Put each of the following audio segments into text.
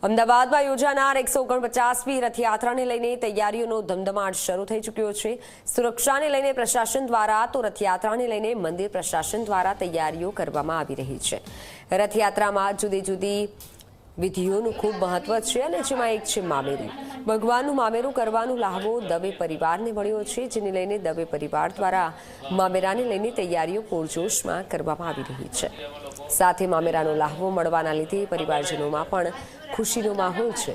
અમદાવાદમાં યોજાનાર 149મી રથયાત્રાને લઈને તૈયારીઓનો ધમધમાટ શરૂ થઈ ચૂક્યો છે। સુરક્ષાને લઈને પ્રશાસન દ્વારા તો રથયાત્રાને લઈને મંદિર પ્રશાસન દ્વારા તૈયારીઓ કરવામાં આવી રહી છે। રથયાત્રામાં જુદી જુદી વિધિઓનું ખૂબ મહત્વ છે અને જેમાં એક છે મામેરું। ભગવાનનું મામેરું કરવાનો લહાવો દવે પરિવારને મળ્યો છે, જેને લઈને દવે પરિવાર દ્વારા મામેરાને લઈને તૈયારીઓ પૂરજોશમાં કરવામાં આવી રહી છે। સાથે મામેરાનો લહાવો મળવાના લીધે પરિવારજનોમાં પણ ખુશીનો માહોલ છે।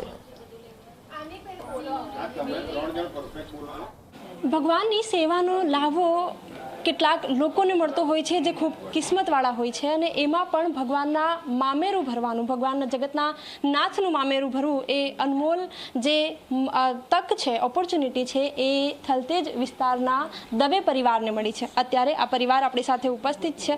ભગવાનની સેવાનો લાભો કેટલાક લોકોને મળતો હોય છે જે ખૂબ કિસ્મતવાળા હોય છે અને એમાં પણ ભગવાનના મામેરું ભરવાનું, ભગવાનના જગતના નાથનું મામેરું ભરવું એ અનમોલ જે તક છે, ઓપોર્ચ્યુનિટી છે એ થલતેજ વિસ્તારના દવે પરિવારને મળી છે। અત્યારે આ પરિવાર આપણી સાથે ઉપસ્થિત છે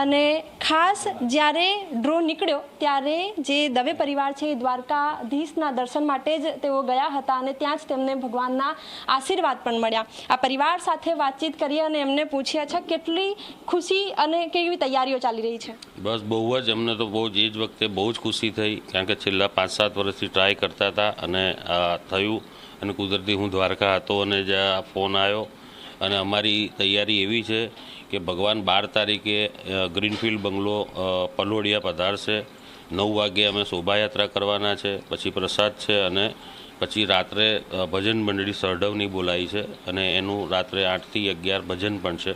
અને ખાસ જ્યારે ડ્રો નીકળ્યો ત્યારે જે દવે પરિવાર છે એ દ્વારકાધીશના દર્શન માટે જ તેઓ ગયા હતા અને ત્યાં જ તેમને ભગવાનના આશીર્વાદ પણ મળ્યા। આ પરિવાર સાથે વાતચીત કરી અને એમને પૂછ્યા છે કેટલી ખુશી અને કેવી તૈયારીઓ ચાલી રહી છે। બસ બહુ જ અમને તો બહુ જ એ જ વખતે બહુ જ ખુશી થઈ, કારણ કે છેલ્લા 5-7 વર્ષથી ટ્રાય કરતા હતા અને થયું અને કુદરતી હું દ્વારકા હતો અને જ્યાં ફોન આવ્યો અને અમારી તૈયારી એવી છે કે ભગવાન 12 તારીખે ગ્રીનફિલ્ડ બંગલો પલોડિયા પધારશે। 9 વાગે અમે શોભાયાત્રા કરવાના છે, પછી પ્રસાદ છે અને પછી રાત્રે ભજન મંડળી સરઢવની બોલાવી છે અને એનું રાત્રે 8 થી 11 ભજન પણ છે।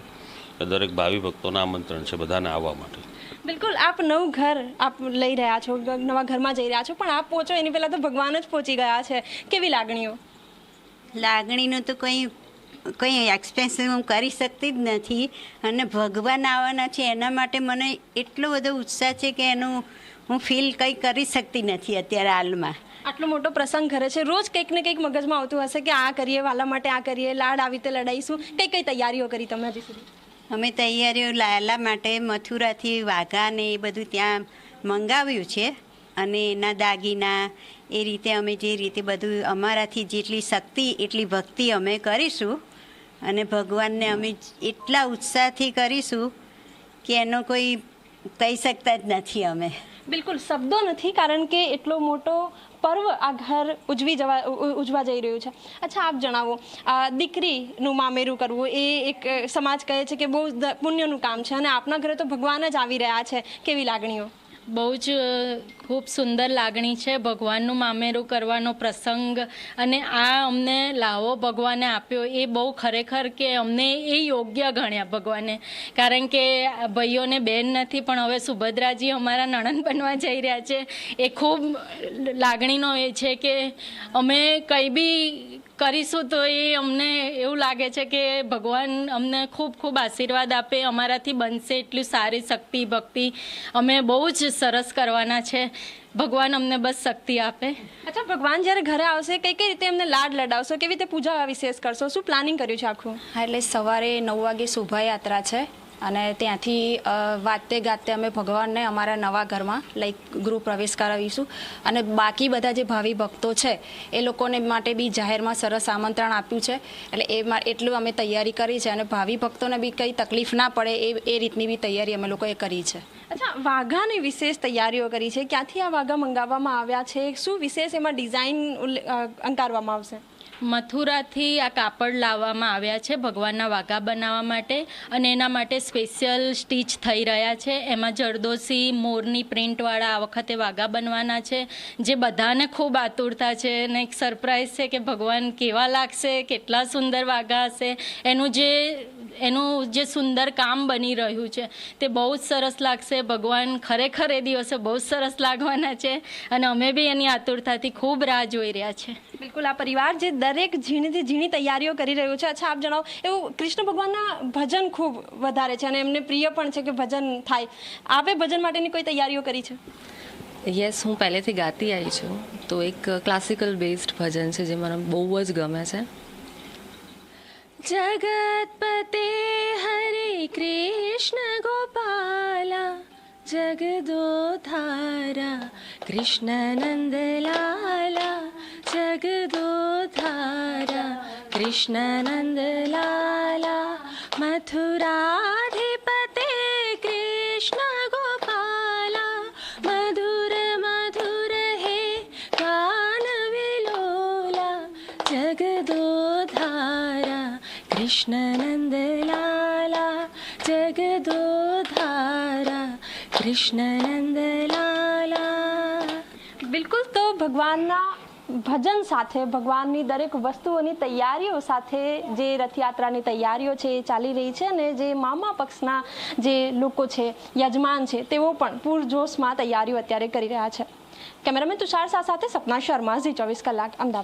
દરેક ભાવિ ભક્તોને આમંત્રણ છે બધાને આવવા માટે। બિલકુલ, આપ નવું ઘર આપ લઈ રહ્યા છો, નવા ઘરમાં જઈ રહ્યા છો, પણ આપ પહોંચો એની પહેલાં તો ભગવાન જ પહોંચી ગયા છે। કેવી લાગણીઓ? લાગણીનું તો કંઈ એક્સપ્રેસ હું કરી શકતી જ નથી અને ભગવાન આવવાના છે એના માટે મને એટલો બધો ઉત્સાહ છે કે એનું હું ફીલ કંઈ કરી શકતી નથી અત્યારે હાલમાં। આટલો મોટો પ્રસંગ ઘરે છે, રોજ કંઈક ને કંઈક મગજમાં આવતું હશે કે આ કરીએ, વાલા માટે આ કરીએ, લાડ આવી રીતે લડાઈશું, કઈ તૈયારીઓ કરી તમે હજી સુધી? અમે તૈયારીઓ લાલા માટે મથુરાથી વાઘા ને એ બધું ત્યાં મંગાવ્યું છે અને એના દાગીના એ રીતે અમે જે રીતે બધું અમારાથી જેટલી શક્તિ એટલી ભક્તિ અમે કરીશું અને ભગવાનને અમે એટલા ઉત્સાહથી કરીશું કે એનો કોઈ કહી શકતા જ નથી અમે। બિલકુલ શબ્દો નથી, કારણ કે એટલો મોટો પર્વ આ ઘર ઉજવા જઈ રહ્યું છે। અચ્છા, આપ જણાવો, દીકરીનું મામેરું કરવું એ એક સમાજ કહે છે કે બહુ પુણ્યનું કામ છે અને આપના ઘરે તો ભગવાન જ આવી રહ્યા છે, કેવી લાગણીઓ? બહુ જ ખૂબ સુંદર લાગણી છે ભગવાનનું મામેરું કરવાનો પ્રસંગ અને આ અમને લાવો ભગવાને આપ્યો એ બહુ ખરેખર કે અમને એ યોગ્ય ગણ્યા ભગવાને, કારણ કે ભાઈઓને બેન નથી પણ હવે સુભદ્રાજી અમારા નણંદ બનવા જઈ રહ્યા છે। એ ખૂબ લાગણીનો એ છે કે અમે કંઈ બી કરીશું તો એ અમને એવું લાગે છે કે ભગવાન અમને ખૂબ ખૂબ આશીર્વાદ આપે, અમારાથી બનશે એટલી સારી શક્તિ ભક્તિ અમે બહુ જ સરસ કરવાના છે। ભગવાન અમને બસ શક્તિ આપે। અચ્છા, ભગવાન જ્યારે ઘરે આવશે કઈ રીતે એમને લાડ લડાવશો, કેવી રીતે પૂજા વિશેષ કરશો, શું પ્લાનિંગ કર્યું છે આખું? હા, એટલે સવારે 9 વાગે શોભાયાત્રા છે અને ત્યાંથી વાતે ગાતે અમે ભગવાનને અમારા નવા ઘરમાં ગૃહ પ્રવેશ કરાવીશું અને બાકી બધા જે ભાવિ ભક્તો છે એ લોકોને માટે બી જાહેરમાં સરસ આમંત્રણ આપ્યું છે, એટલે એટલું અમે તૈયારી કરી છે અને ભાવિ ભક્તોને બી કંઈ તકલીફ ના પડે એ રીતની બી તૈયારી અમે લોકોએ કરી છે। અચ્છા, વાઘાની વિશેષ તૈયારીઓ કરી છે, ક્યાંથી આ વાઘા મંગાવવામાં આવ્યા છે, શું વિશેષ એમાં ડિઝાઇન અંકારવામાં આવશે? મથુરાથી આ કાપડ લાવવામાં આવ્યા છે ભગવાનના વાઘા બનાવવા માટે અને એના માટે સ્પેશિયલ સ્ટીચ થઈ રહ્યા છે। એમાં જરદોશી મોરની પ્રિન્ટવાળા આ વખતે વાઘા બનવાના છે, જે બધાને ખૂબ આતુરતા છે અને એક સરપ્રાઈઝ છે કે ભગવાન કેવા લાગશે, કેટલા સુંદર વાઘા હશે, એનું જે સુંદર કામ બની રહ્યું છે તે બહુ જ સરસ લાગશે। ભગવાન ખરેખર એ દિવસે બહુ જ સરસ લાગવાના છે અને અમે બી એની આતુરતાથી ખૂબ રાહ જોઈ રહ્યા છે। બિલકુલ, આ પરિવાર જે દરેક ઝીણીથી ઝીણી તૈયારીઓ કરી રહ્યું છે। અચ્છા, આપ જણાવો, એવું કૃષ્ણ ભગવાનના ભજન ખૂબ વધારે છે અને એમને પ્રિય પણ છે કે ભજન થાય, આપે ભજન માટેની કોઈ તૈયારીઓ કરી છે? યસ, હું પહેલેથી ગાતી આવી છું, તો એક ક્લાસિકલ બેઝડ ભજન છે જે મને બહુ જ ગમે છે। જગતપતે હરે કૃષ્ણ ગોપાલા જગદોધારા કૃષ્ણ નંદલાલા જગદોધારા કૃષ્ણ નંદલાલા મથુરાધિપતે કૃષ્ણ ગોપાલા મધુર મધુર હે કૃષ્ણ નંદલાલા જગદોધારા કૃષ્ણ નંદલાલા. બિલકુલ, તો ભગવાનના ભજન સાથે ભગવાનની દરેક વસ્તુઓની તૈયારીઓ સાથે જે રથયાત્રાની તૈયારીઓ છે એ ચાલી રહી છે અને જે મામા પક્ષના જે લોકો છે, યજમાન છે, તેઓ પણ પૂરજોશમાં તૈયારીઓ અત્યારે કરી રહ્યા છે. કેમેરામેન તુષાર શાહ સાથે સપના શર્મા, ઝી 24 કલાક, અમદાવાદ.